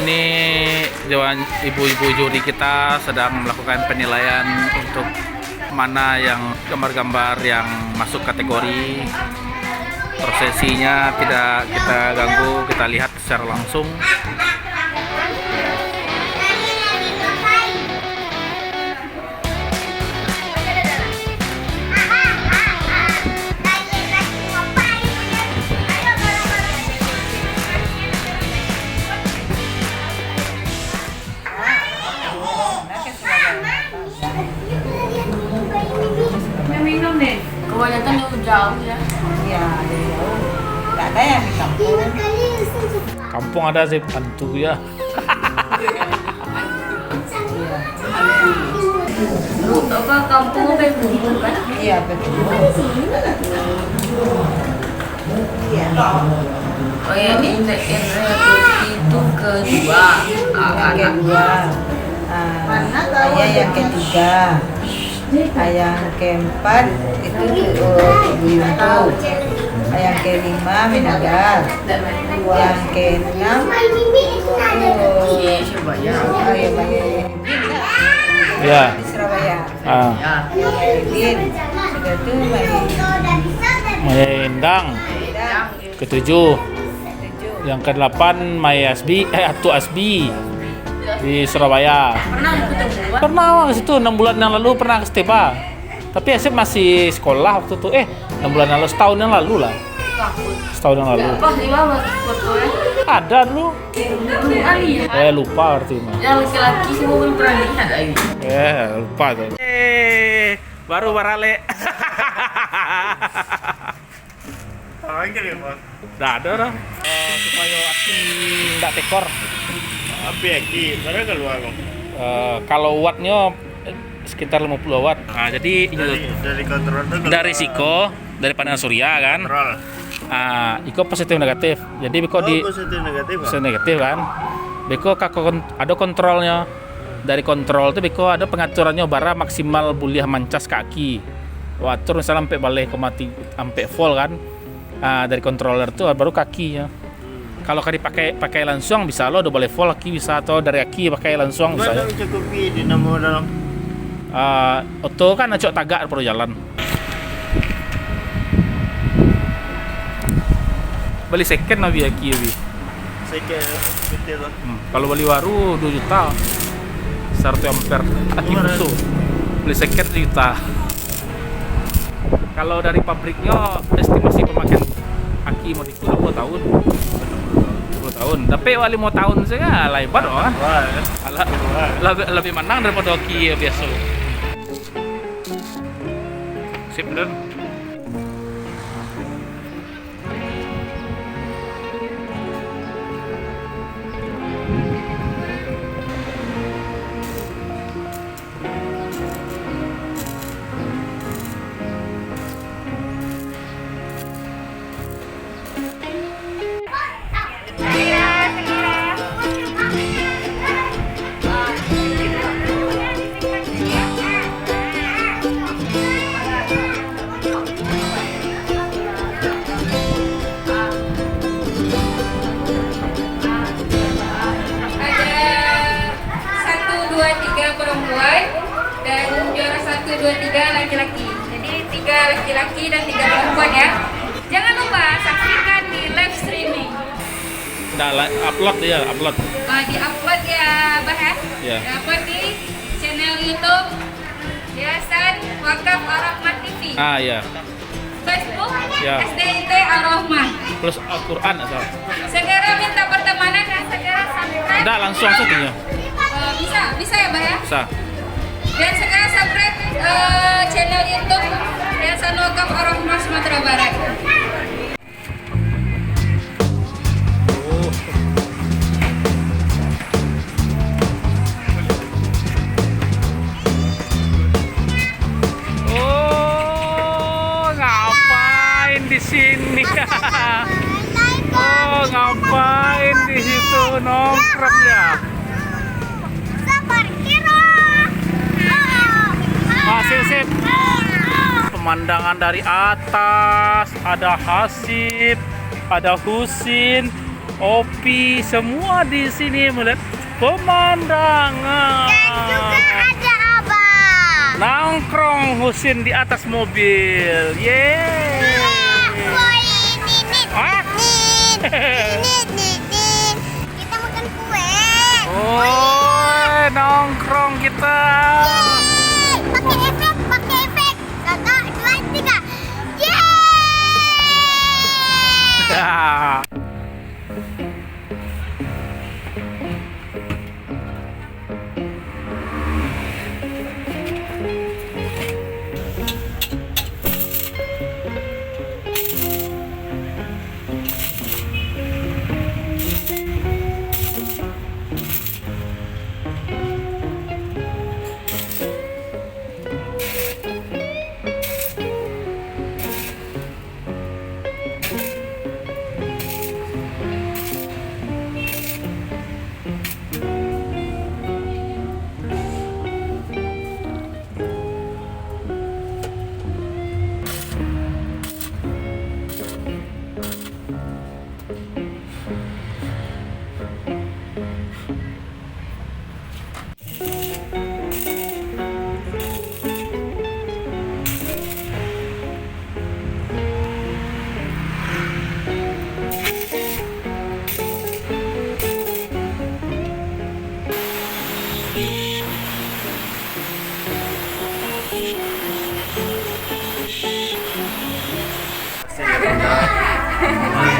Ini ibu-ibu juri kita sedang melakukan penilaian untuk mana yang gambar-gambar yang masuk kategori. Prosesinya tidak kita ganggu, kita lihat secara langsung. Kebanyakan jauh ya. Iya, dari jauh. Nggak ada yang di kampung. Kampung ada sih hantu ya. Lu tau kan kampung kayak bumbu kan? Iya, betul. Iya. Oh ya, ini itu kedua. Kedua. Ayah yang ketiga. Ayah keempat itu Buyuntu. Ayah kelima Minagar. Yang keenam Surabaya. Ya. di Surabaya. Ah, Edin. Sudah tuh Maya Endang. Ketujuh. Yang ke-8 Maya Asbi, Atu Asbi di Surabaya. Pernah ketemu Pak? Pernah ke situ 6 bulan yang lalu pernah ke Stepa. Tapi Asep masih sekolah waktu itu. 6 bulan yang lalu, setahun yang lalu lah. Takut. Setahun yang lalu. Pas di bawah fotonya. Ada dulu. Ali ya. Lupa arti mah. Yang laki-laki sih belum pernah lihat ayo. Lupa tuh. Baru barale. Dah ada dah. Supaya aksi nggak tekor. Apa ya ki? Mana keluar kok? Kalau wattnya sekitar 50 watt. Nah, jadi Dari kontrol itu dari risiko dari panel surya kan. kontrol. Iko positif negatif. Jadi biko di Positif negatif. positif negatif kan. Biko ada kontrolnya. Dari kontrol itu biko ada pengaturannya bara maksimal buliah mancas kaki. Watur misalnya sampai balik sampai full kan. Dari controller itu baru kakinya. Kalau kan pakai langsung bisa lo udah boleh full kaki bisa, atau dari kaki pakai langsung bisa. Mana mencukupi dinamo dalam? Auto kan acok tagak perlu jalan. Beli second nabi kaki lebih. Saya ke betul lah. Kalau beli baru 2 juta. 1 ampere aki butuh. Beli second 2 juta. Kalau dari pabriknya estimasi pemakaian aki mau di 20 tahun. 20 tahun. Tapi 5 tahun saja lebar oh. Wah, Lebih menang daripada aki biasa. Sip bener. Perempuan dan juara 1, 2, 3 laki-laki. Jadi 3 laki-laki dan 3 perempuan ya. Jangan lupa saksikan di live streaming. Upload ya, upload. Di upload ya, Bah ya. Ya. Di upload di channel YouTube Yayasan Wakaf Ar-Rahman TV. Ya. Facebook Ya. SDIT Ar-Rahman. Plus Al-Qur'an asal. Segera minta pertemanan dan segera subscribe. Enggak langsung saja. Bisa ya, Bah ya. Bisa. Dan segera subscribe channel YouTube Yayasan Wakaf Ar-Rahman Sumatera Barat. sini. Oh, ngapain di situ nongkrong ya? Sip. Pemandangan dari atas, ada Hasib, ada Husin, Opi, semua di sini melihat pemandangan. Ada abang. Nongkrong Husin di atas mobil. Yeay. Ah. Kita makan kue. Oh, nongkrong kita. Pakai efek. Satu, dua, tiga. Yeay. Ya.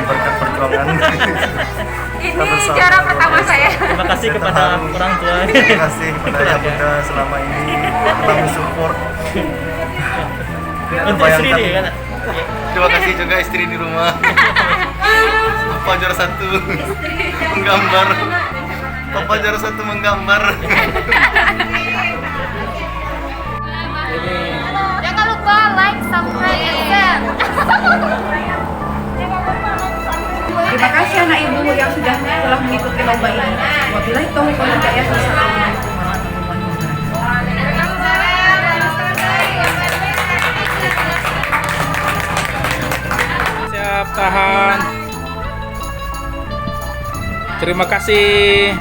Berkat perjuangan. Ini juara pertama saya. Terima kasih kepada orang tua. Terima kasih kepada yang udah selama ini telah mensupport. Untuk istri dia kan. Terima kasih juga istri di rumah. Papa juara 1 menggambar. Papa juara 1 menggambar. Jangan lupa like, subscribe, and share. Terima kasih anak ibu yang sudah telah mengikuti lomba ini. Wabillahi taufiq wal hidayah. Wassalamualaikum warahmatullahi wabarakatuh. Siap, tahan. Terima kasih.